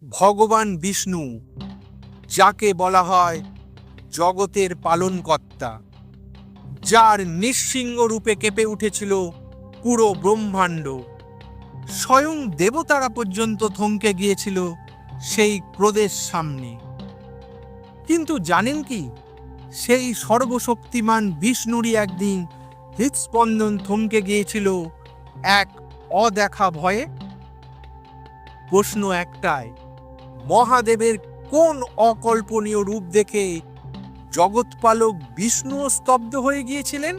ভগবান বিষ্ণু, যাকে বলা হয় জগতের পালনকর্তা, যার নিঃসিংহ রূপে কেঁপে উঠেছিল পুরো ব্রহ্মাণ্ড। স্বয়ং দেবতারা পর্যন্ত থমকে গিয়েছিল সেই ক্রোধের সামনে। কিন্তু জানেন কি, সেই সর্বশক্তিমান বিষ্ণুরই একদিন হৃৎস্পন্দন থমকে গিয়েছিল এক অদেখা ভয়ে। প্রশ্ন একটাই, মহাদেবের কোন অকল্পনীয় রূপ দেখে জগৎপালক বিষ্ণু স্তব্ধ হয়ে গিয়েছিলেন?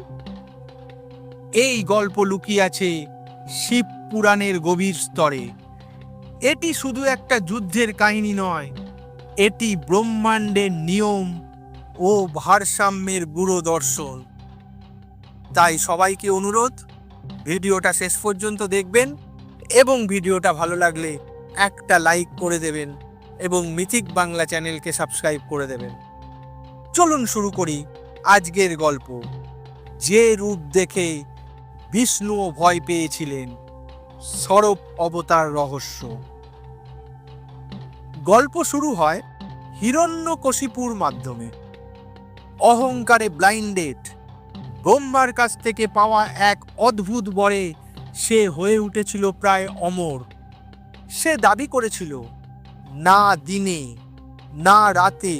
এই গল্প লুকিয়ে আছে শিব পুরাণের গভীর স্তরে। এটি শুধু একটা যুদ্ধের কাহিনী নয়, এটি ব্রহ্মাণ্ডের নিয়ম ও ভারসাম্যের গুরু দর্শন। তাই সবাইকে অনুরোধ, ভিডিওটা শেষ পর্যন্ত দেখবেন এবং ভিডিওটা ভালো লাগলে একটা লাইক করে দেবেন এবং মিথিক বাংলা চ্যানেলকে সাবস্ক্রাইব করে দেবেন। চলুন শুরু করি আজকের গল্প, যে রূপ দেখে বিষ্ণুও ভয় পেয়েছিলেন। সরব অবতার রহস্য। গল্প শুরু হয় হিরণ্যকশিপুর মাধ্যমে। অহংকারে ব্লাইন্ডেড ব্রহ্মার কাছ থেকে পাওয়া এক অদ্ভুত বরে সে হয়ে উঠেছিল প্রায় অমর। সে দাবি করেছিল, না দিনে, না রাতে,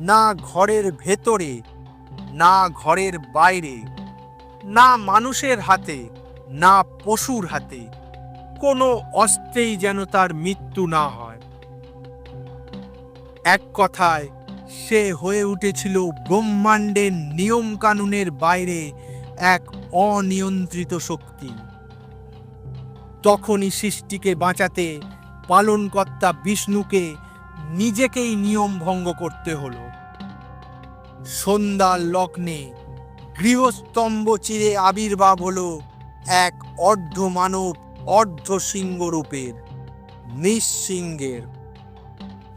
না ঘরের ভেতরে, না ঘরের বাইরে, না মানুষের হাতে, না পশুর হাতে, কোনো অস্ত্রেই যেন তার মৃত্যু না হয়। এক কথায় সে হয়ে উঠেছিল ব্রহ্মাণ্ডের নিয়ম কানুনের বাইরে এক অনিয়ন্ত্রিত শক্তি। তখনই সৃষ্টিকে বাঁচাতে পালনকর্তা বিষ্ণুকে নিজেকেই নিয়ম ভঙ্গ করতে হলো। সন্ধ্যার লগ্নে গৃহস্তম্ভ চিরে আবির্ভাব হলো এক অর্ধ মানব অর্ধ সিংহ রূপের, নিঃসিংহের।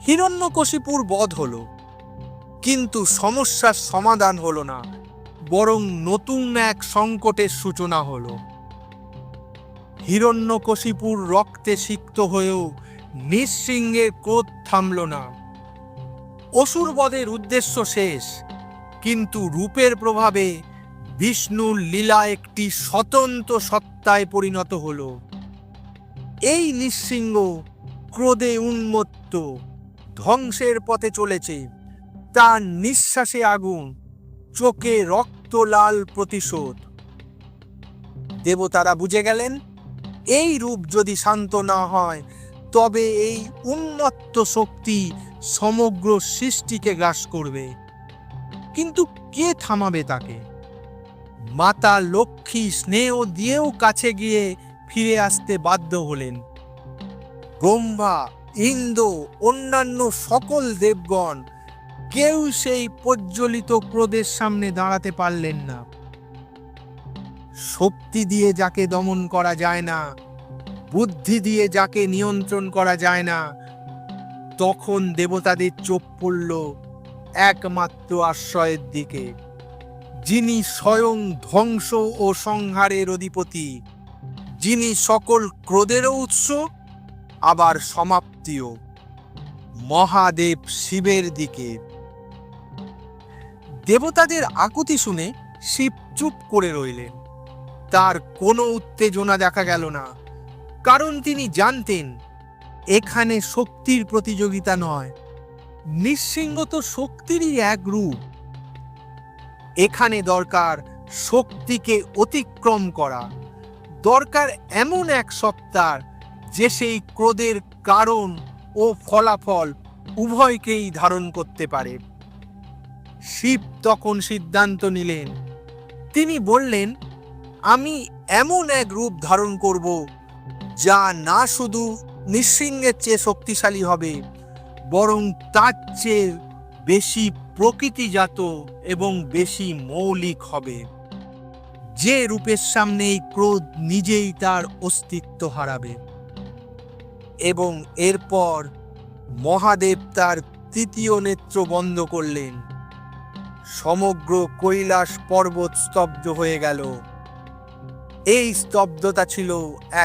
হিরণ্যকশিপুর বধ হলো, কিন্তু সমস্যার সমাধান হলো না, বরং নতুন এক সংকটের সূচনা হলো। হিরণ্যকশিপুর রক্তে সিক্ত হয়েও নিঃসিংহের ক্রোধ থামল না। অসুর বধের উদ্দেশ্য শেষ, কিন্তু রূপের প্রভাবে বিষ্ণুর লীলা একটি স্বতন্ত্র সত্তায় পরিণত হলো। এই নিঃসিংহ ক্রোধে উন্মত্ত, ধ্বংসের পথে চলেছে। তার নিঃশ্বাসে আগুন, চোখে রক্ত লাল প্রতিশোধ। দেবতারা বুঝে গেলেন, এই রূপ যদি শান্ত না হয়, তবে এই উন্মত্ত শক্তি সমগ্র সৃষ্টিকে গ্রাস করবে। কিন্তু কে থামাবে তাকে? মাতা লক্ষ্মী স্নেহ দিয়েও কাছে গিয়ে ফিরে আসতে বাধ্য হলেন। ব্রহ্মা, ইন্দ্র, অন্যান্য সকল দেবগণ কেউ সেই প্রজ্বলিত ক্রোধের সামনে দাঁড়াতে পারলেন না। শক্তি দিয়ে যাকে দমন করা যায় না, বুদ্ধি দিয়ে যাকে নিয়ন্ত্রণ করা যায় না, তখন দেবতাদের চোখ পড়ল একমাত্র আশ্রয়ের দিকে, যিনি স্বয়ং ধ্বংস ও সংহারের অধিপতি, যিনি সকল ক্রোধেরও উৎস আবার সমাপ্তিও, মহাদেব শিবের দিকে। দেবতাদের আকুতি শুনে শিব চুপ করে রইলেন। তার কোনো উত্তেজনা দেখা গেল না, কারণ তিনি জানতেন এখানে শক্তির প্রতিযোগিতা নয়, নিঃসিংহ তো শক্তিরই এক রূপ। এখানে দরকার শক্তিকে অতিক্রম করা, দরকার এমন এক সত্তার যে সেই ক্রোধের কারণ ও ফলাফল উভয়কেই ধারণ করতে পারে। শিব তখন সিদ্ধান্ত নিলেন। তিনি বললেন, আমি এমন এক রূপ ধারণ করব যা না শুধু নিঃসিংহের চেয়ে শক্তিশালী হবে, বরং তার চেয়ে বেশি প্রকৃতিজাত এবং বেশি মৌলিক হবে, যে রূপের সামনে এই ক্রোধ নিজেই তার অস্তিত্ব হারাবে। এবং এরপর মহাদেব তার তৃতীয় নেত্র বন্ধ করলেন। সমগ্র কৈলাস পর্বত স্তব্ধ হয়ে গেল। এই স্তব্ধতা ছিল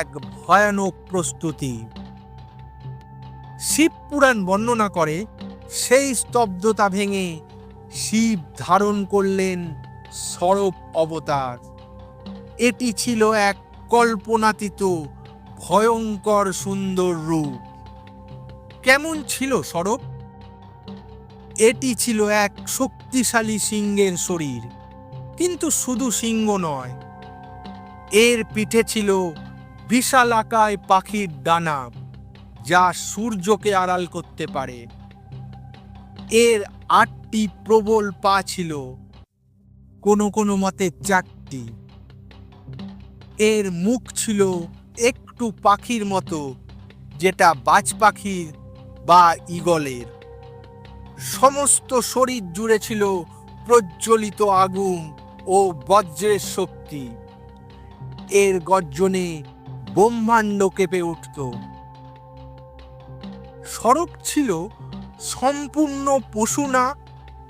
এক ভয়ানক প্রস্তুতি। শিবপুরাণ বর্ণনা করে সেই স্তব্ধতা ভেঙে শিব ধারণ করলেন সরব অবতার। এটি ছিল এক কল্পনাতীত ভয়ঙ্কর সুন্দর রূপ। কেমন ছিল সরব? এটি ছিল এক শক্তিশালী সিংহের শরীর, কিন্তু শুধু সিংহ নয়, এর পিঠে ছিল বিশালাকায় পাখির ডানা, যা সূর্যকে আড়াল করতে পারে। এর 8টি প্রবল পা ছিল, কোনো কোনো মতে 4টি। এর মুখ ছিল একটু পাখির মতো, যেটা বাজ পাখির বা ঈগলের। সমস্ত শরীর জুড়ে ছিল প্রজ্বলিত আগুন ও বজ্রের শক্তি। এর গর্জনে ব্রহ্মাণ্ড কেঁপে উঠত। সরব ছিল সম্পূর্ণ পশু না,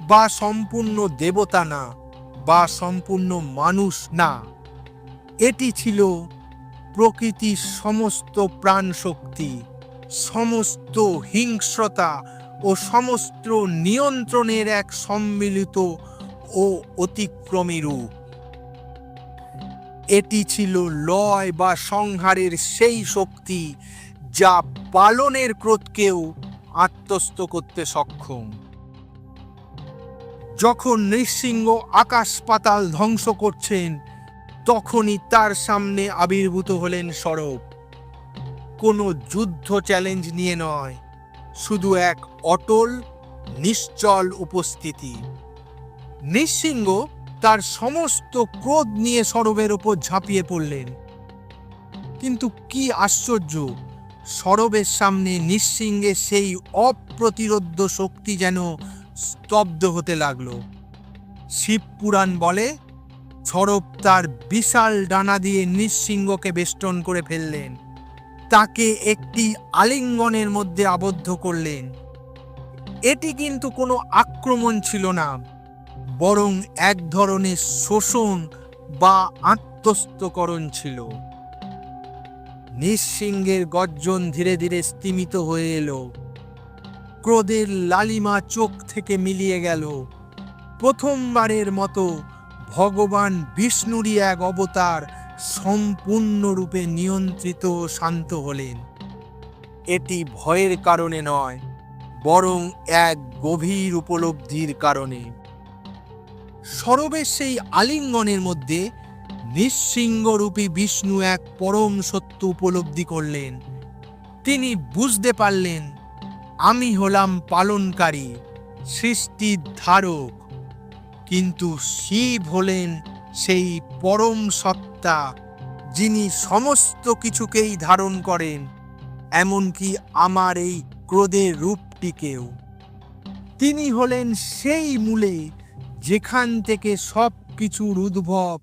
বা সম্পূর্ণ দেবতা না, বা সম্পূর্ণ মানুষ না। এটি ছিল প্রকৃতির সমস্ত প্রাণ শক্তি, সমস্ত হিংস্রতা ও সমস্ত নিয়ন্ত্রণের এক সম্মিলিত ও অতিক্রমী রূপ। এটি ছিল লয় বা সংহারের সেই শক্তি যা পালনের ক্রোধকেও আত্মস্থ করতে সক্ষম। যখন নৃসিংহ আকাশ পাতাল ধ্বংস করছেন, তখনই তার সামনে আবির্ভূত হলেন সরব। কোনো যুদ্ধ চ্যালেঞ্জ নিয়ে নয়, শুধু এক অটল নিশ্চল উপস্থিতি। নৃসিংহ তার সমস্ত ক্রোধ নিয়ে সরবের ওপর ঝাঁপিয়ে পড়লেন। কিন্তু কি আশ্চর্য, সরবের সামনে নৃসিংহের সেই অপ্রতিরোধ্য শক্তি যেন স্তব্ধ হতে লাগলো। শিবপুরাণ বলে সরব তার বিশাল ডানা দিয়ে নৃসিংহকে বেষ্টন করে ফেললেন, তাকে একটি আলিঙ্গনের মধ্যে আবদ্ধ করলেন। এটি কিন্তু কোনো আক্রমণ ছিল না, বরং এক ধরনের শোষণ বা আত্মস্থকরণ ছিল। নৃসিংহের গর্জন ধীরে ধীরে স্তিমিত হয়ে এলো। ক্রোধের লালিমা চোখ থেকে মিলিয়ে গেল। প্রথমবারের মতো ভগবান বিষ্ণুরই এক অবতার সম্পূর্ণরূপে নিয়ন্ত্রিত ও শান্ত হলেন। এটি ভয়ের কারণে নয়, বরং এক গভীর উপলব্ধির কারণে। সরবের সেই আলিঙ্গনের মধ্যে নৃসিংহরূপী বিষ্ণু এক পরম সত্য উপলব্ধি করলেন। তিনি বুঝতে পারলেন, আমি হলাম পালনকারী, সৃষ্টির ধারক, কিন্তু শিব হলেন সেই পরম সত্তা যিনি সমস্ত কিছুকেই ধারণ করেন, এমনকি আমার এই ক্রোধের রূপটিকেও। তিনি হলেন সেই মূলে যেখান থেকে সব কিছুর উদ্ভব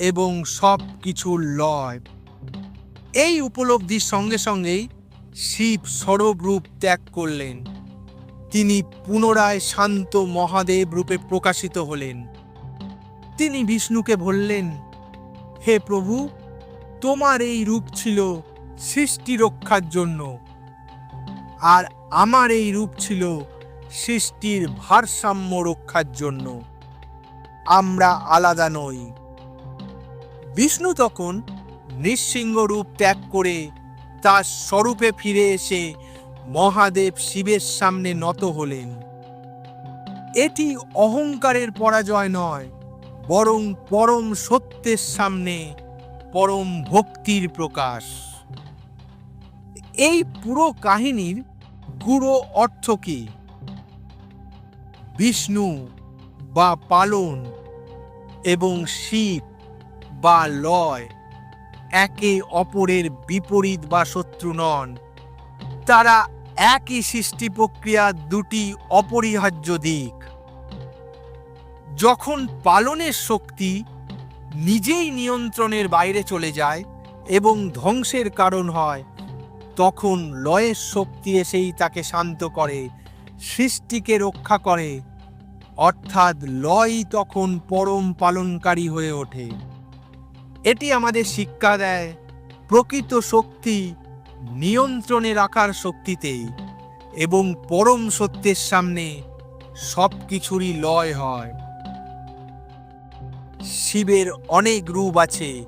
এবং সব কিছুর লয়। এই উপলব্ধির সঙ্গে সঙ্গেই শিব সরব রূপ ত্যাগ করলেন। তিনি পুনরায় শান্ত মহাদেব রূপে প্রকাশিত হলেন। তিনি বিষ্ণুকে বললেন, হে প্রভু, তোমার এই রূপ ছিল সৃষ্টি রক্ষার জন্য, আর আমার এই রূপ ছিল সৃষ্টির ভারসাম্য রক্ষার জন্য। আমরা আলাদা নই। বিষ্ণু তখন নৃসিংহ রূপ ত্যাগ করে তার স্বরূপে ফিরে এসে মহাদেব শিবের সামনে নত হলেন। এটি অহংকারের পরাজয় নয়, বরং পরম সত্যের সামনে পরম ভক্তির প্রকাশ। এই পুরো কাহিনীর গূঢ় অর্থ কি? বিষ্ণু বা পালন এবং শিব বা লয় একে অপরের বিপরীত বা শত্রু নন। তারা একই সৃষ্টি প্রক্রিয়ার দুটি অপরিহার্য দিক। যখন পালনের শক্তি নিজেই নিয়ন্ত্রণের বাইরে চলে যায় এবং ধ্বংসের কারণ হয়, তখন লয়ের শক্তি এসেই তাকে শান্ত করে, সৃষ্টিকে রক্ষা করে। অর্থাৎ লয় তখন পরম পালনকারী হয়ে ওঠে। এটি আমাদের শিক্ষা দেয়, প্রকৃত শক্তি নিয়ন্ত্রণে রাখার শক্তিতেই, এবং পরম সত্যের সামনে সব কিছুরই লয় হয়। শিবের অনেক রূপ আছে,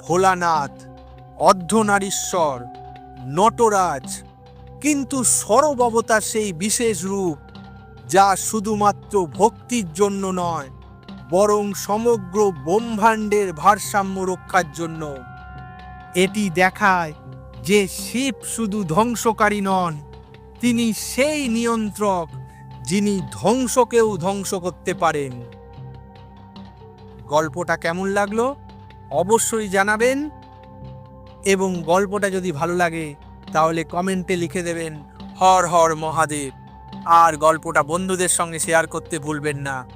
ভোলানাথ, অর্ধনারীশ্বর, নটরাজ, কিন্তু সরব অবতার সেই বিশেষ রূপ যা শুধুমাত্র ভক্তির জন্য নয়, বরং সমগ্র ব্রহ্মাণ্ডের ভারসাম্য রক্ষার জন্য। এটি দেখায় যে শিব শুধু ধ্বংসকারী নন, তিনি সেই নিয়ন্ত্রক যিনি ধ্বংসকেও ধ্বংস করতে পারেন। গল্পটা কেমন লাগলো অবশ্যই জানাবেন, এবং গল্পটা যদি ভালো লাগে তাহলে কমেন্টে লিখে দেবেন হর হর মহাদেব। আর গল্পটা বন্ধুদের সঙ্গে শেয়ার করতে ভুলবেন না।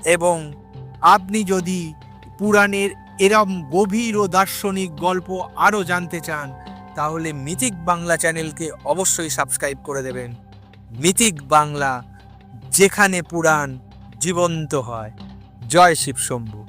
এবং আপনি যদি পুরাণের এরম গভীর ও দার্শনিক গল্প আরও জানতে চান তাহলে মিথিক বাংলা চ্যানেলকে অবশ্যই সাবস্ক্রাইব করে দেবেন। মিথিক বাংলা, যেখানে পুরাণ জীবন্ত হয়। জয় শিব শম্ভু।